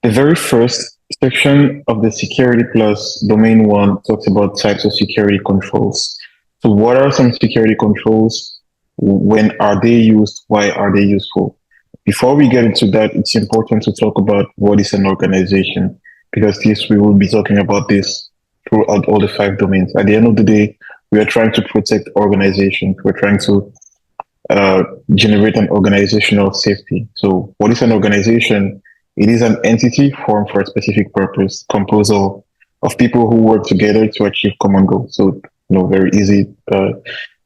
The very first section of the Security Plus Domain 1 talks about types of security controls. So what are some security controls? When are they used? Why are they useful? Before we get into that, it's important to talk about what is an organization, because we will be talking about this throughout all the five domains. At the end of the day, we are trying to protect organizations. We're trying to uh, generate an organizational safety. So, what is an organization? It is an entity formed for a specific purpose, composed of people who work together to achieve common goals. So, very easy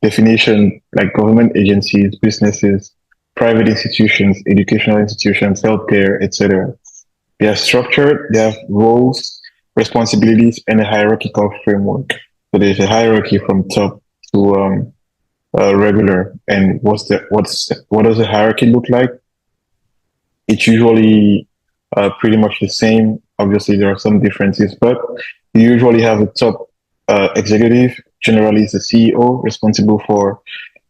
definition, like government agencies, businesses, private institutions, educational institutions, healthcare, etc. They are structured, they have roles, responsibilities, and a hierarchical framework. So there's a hierarchy from top to regular. And what does the hierarchy look like? It's usually pretty much the same. Obviously, there are some differences, but you usually have a top executive. Generally, is the CEO responsible for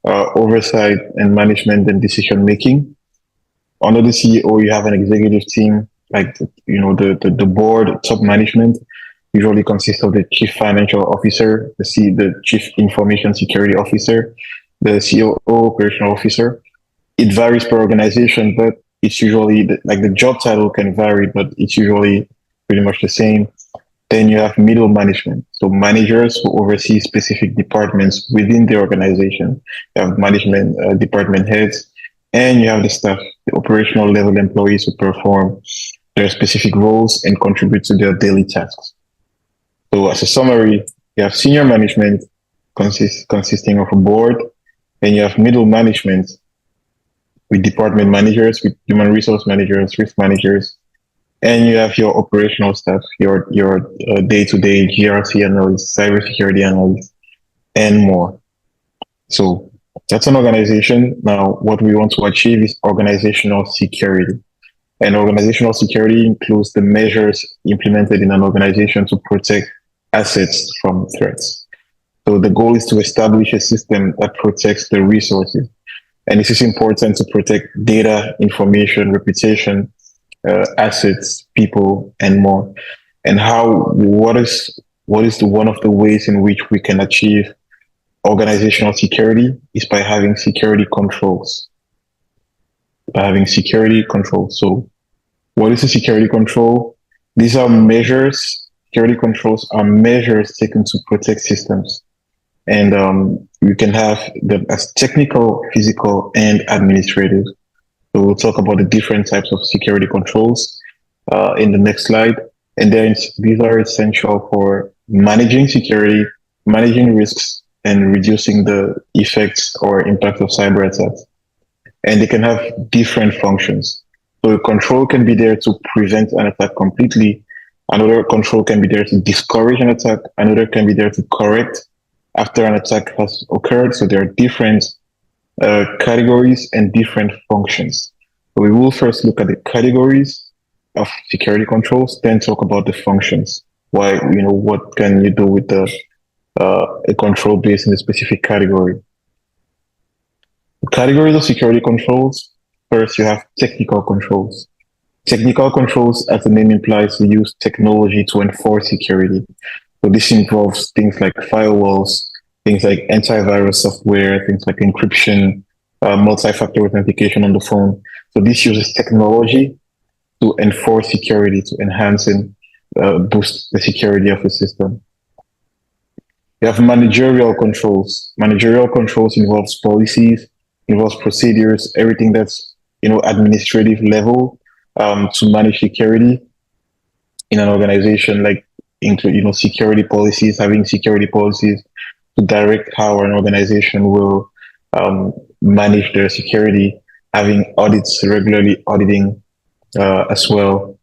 oversight and management and decision making. Under the CEO, you have an executive team, like the board, top management. Usually consists of the chief financial officer, the chief information security officer, the COO operational officer. It varies per organization, but it's usually like the job title can vary, but it's usually pretty much the same. Then you have middle management. So managers who oversee specific departments within the organization. You have management department heads, and you have the staff, the operational level employees who perform their specific roles and contribute to their daily tasks. So as a summary, you have senior management consisting of a board, and you have middle management with department managers, with human resource managers, risk managers, and you have your operational staff, your day-to-day GRC analysts, cybersecurity analysts, and more. So that's an organization. Now, what we want to achieve is organizational security. And organizational security includes the measures implemented in an organization to protect assets from threats. So the goal is to establish a system that protects the resources. And this is important to protect data, information, reputation, assets, people, and more. And what is one of the ways in which we can achieve organizational security is by having security controls. By having security controls. So what is a security control? These are measures. Security controls are measures taken to protect systems. And you can have them as technical, physical, and administrative. So we'll talk about the different types of security controls in the next slide. And then these are essential for managing security, managing risks, and reducing the effects or impact of cyber attacks. And they can have different functions. So a control can be there to prevent an attack completely. Another control can be there to discourage an attack. Another can be there to correct after an attack has occurred. So there are different categories and different functions. So we will first look at the categories of security controls, then talk about the functions. Why, what can you do with a control based in a specific category? Categories of security controls. First, you have technical controls. Technical controls, as the name implies, we use technology to enforce security. So this involves things like firewalls, things like antivirus software, things like encryption, multi-factor authentication on the phone. So this uses technology to enforce security, to enhance and boost the security of the system. You have managerial controls. Managerial controls involves policies, involves procedures, everything that's administrative level to manage security in an organization, like include security policies, having security policies to direct how an organization will manage their security, having audits, regularly auditing as well.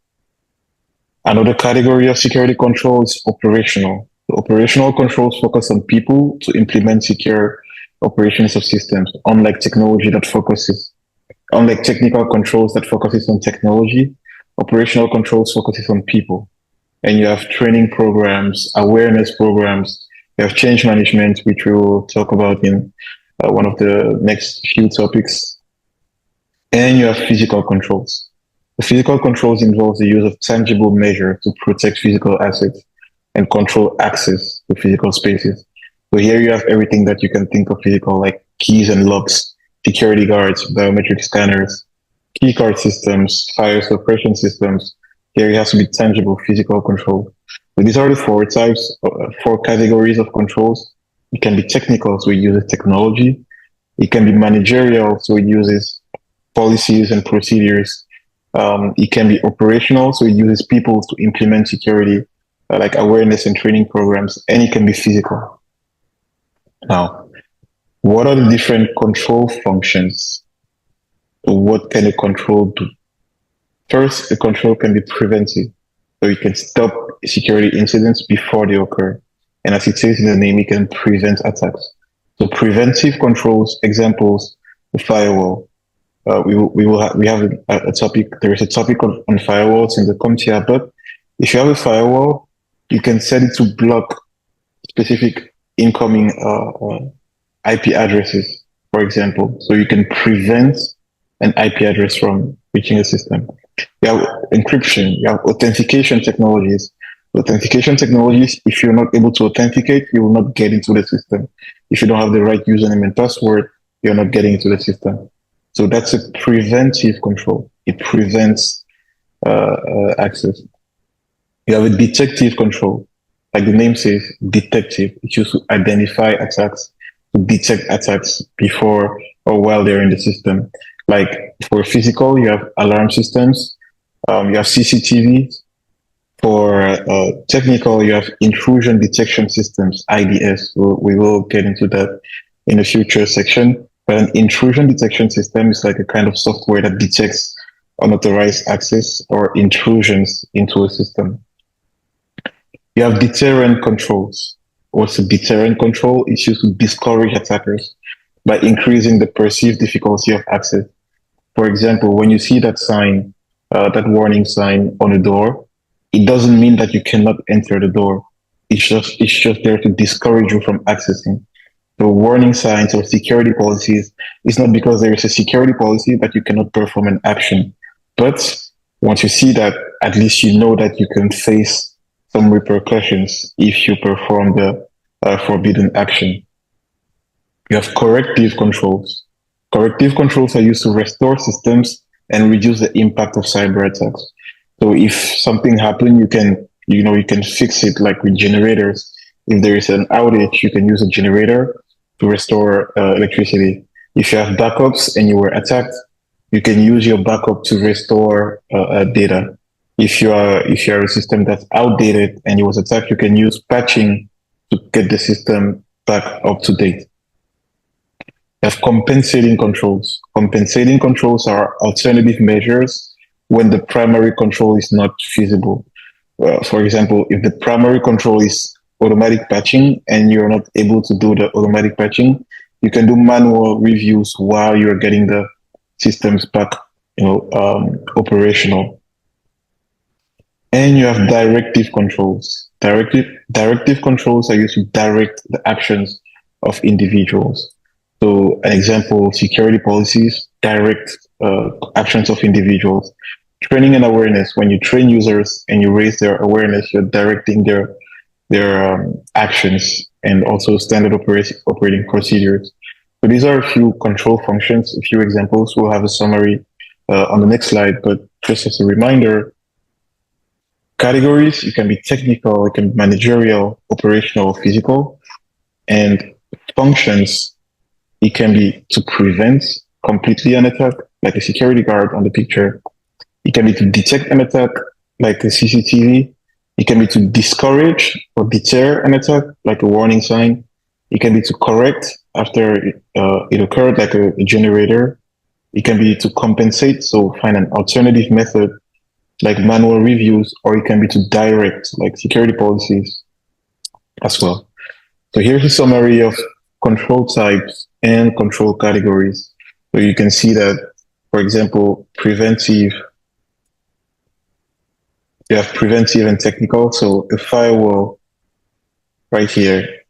Another category of security control is operational. The operational controls focus on people to implement secure operations of systems, unlike technical controls that focuses on technology. Operational controls focuses on people. And you have training programs, awareness programs, you have change management, which we will talk about in one of the next few topics. And you have physical controls. The physical controls involve the use of tangible measures to protect physical assets and control access to physical spaces. So here you have everything that you can think of physical, like keys and locks, security guards, biometric scanners, key card systems, fire suppression systems. Here it has to be tangible physical control. So these are the four types, four categories of controls. It can be technical, so it uses technology. It can be managerial, so it uses policies and procedures. It can be operational, so it uses people to implement security, like awareness and training programs, and it can be physical. Now, what are the different control functions? What can a control do? First, the control can be preventive, so it can stop security incidents before they occur. And as it says in the name, it can prevent attacks. So preventive controls, examples, the firewall. We have a topic. There is a topic on firewalls in the CompTIA, but if you have a firewall, you can set it to block specific incoming IP addresses, for example. So you can prevent an IP address from reaching a system. You have encryption, you have authentication technologies. Authentication technologies, if you're not able to authenticate, you will not get into the system. If you don't have the right username and password, you're not getting into the system. So that's a preventive control. It prevents access. You have a detective control. Like the name says, detective. It's used to identify attacks, to detect attacks before or while they're in the system. Like for physical, you have alarm systems, you have CCTV. For technical, you have intrusion detection systems, IDS. We will get into that in a future section. But an intrusion detection system is like a kind of software that detects unauthorized access or intrusions into a system. You have deterrent controls. What's a deterrent control? It's used to discourage attackers by increasing the perceived difficulty of access. For example, when you see that sign, that warning sign on a door, it doesn't mean that you cannot enter the door. It's just there to discourage you from accessing. The warning signs or security policies is not because there is a security policy that you cannot perform an action. But once you see that, at least you know that you can face some repercussions if you perform the forbidden action. You have corrective controls. Corrective controls are used to restore systems and reduce the impact of cyber attacks. So if something happened, you can fix it like with generators. If there is an outage, you can use a generator to restore electricity. If you have backups and you were attacked, you can use your backup to restore data. If you are a system that's outdated and you was attacked, you can use patching to get the system back up to date. You have compensating controls. Compensating controls are alternative measures when the primary control is not feasible. For example, if the primary control is automatic patching and you're not able to do the automatic patching, you can do manual reviews while you're getting the systems back, operational. And you have directive controls. Directive controls are used to direct the actions of individuals. So an example, security policies direct actions of individuals. Training and awareness. When you train users and you raise their awareness, you're directing their actions and also standard operating procedures. So these are a few control functions, a few examples. We'll have a summary on the next slide, but just as a reminder, categories, it can be technical, it can be managerial, operational, physical, and functions, it can be to prevent completely an attack, like a security guard on the picture. It can be to detect an attack, like a CCTV. It can be to discourage or deter an attack, like a warning sign. It can be to correct after it occurred, like a generator. It can be to compensate, so find an alternative method, like manual reviews, or it can be to direct, like security policies as well. So here's a summary of control types and control categories. So you can see that, for example, preventive, you have preventive and technical. So a firewall right here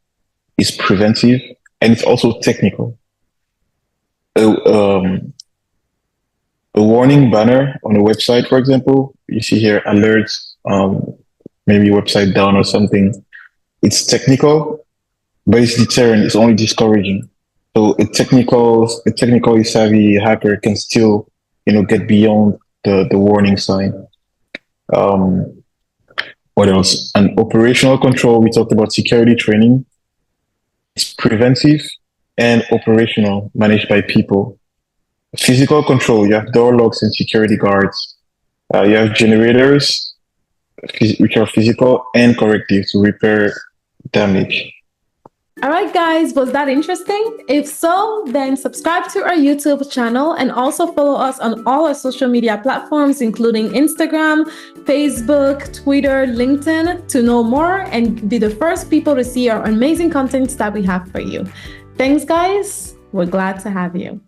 is preventive and it's also technical. A warning banner on a website, for example, you see here alerts, maybe website down or something. It's technical, but it's deterrent. It's only discouraging. So a technically savvy hacker can still, get beyond the warning sign. Um, what else? And operational control. We talked about security training. It's preventive and operational, managed by people. Physical control. You have door locks and security guards. You have generators, which are physical and corrective to repair damage. All right, guys, was that interesting? If so, then subscribe to our YouTube channel and also follow us on all our social media platforms, including Instagram, Facebook, Twitter, LinkedIn, to know more and be the first people to see our amazing content that we have for you. Thanks, guys. We're glad to have you.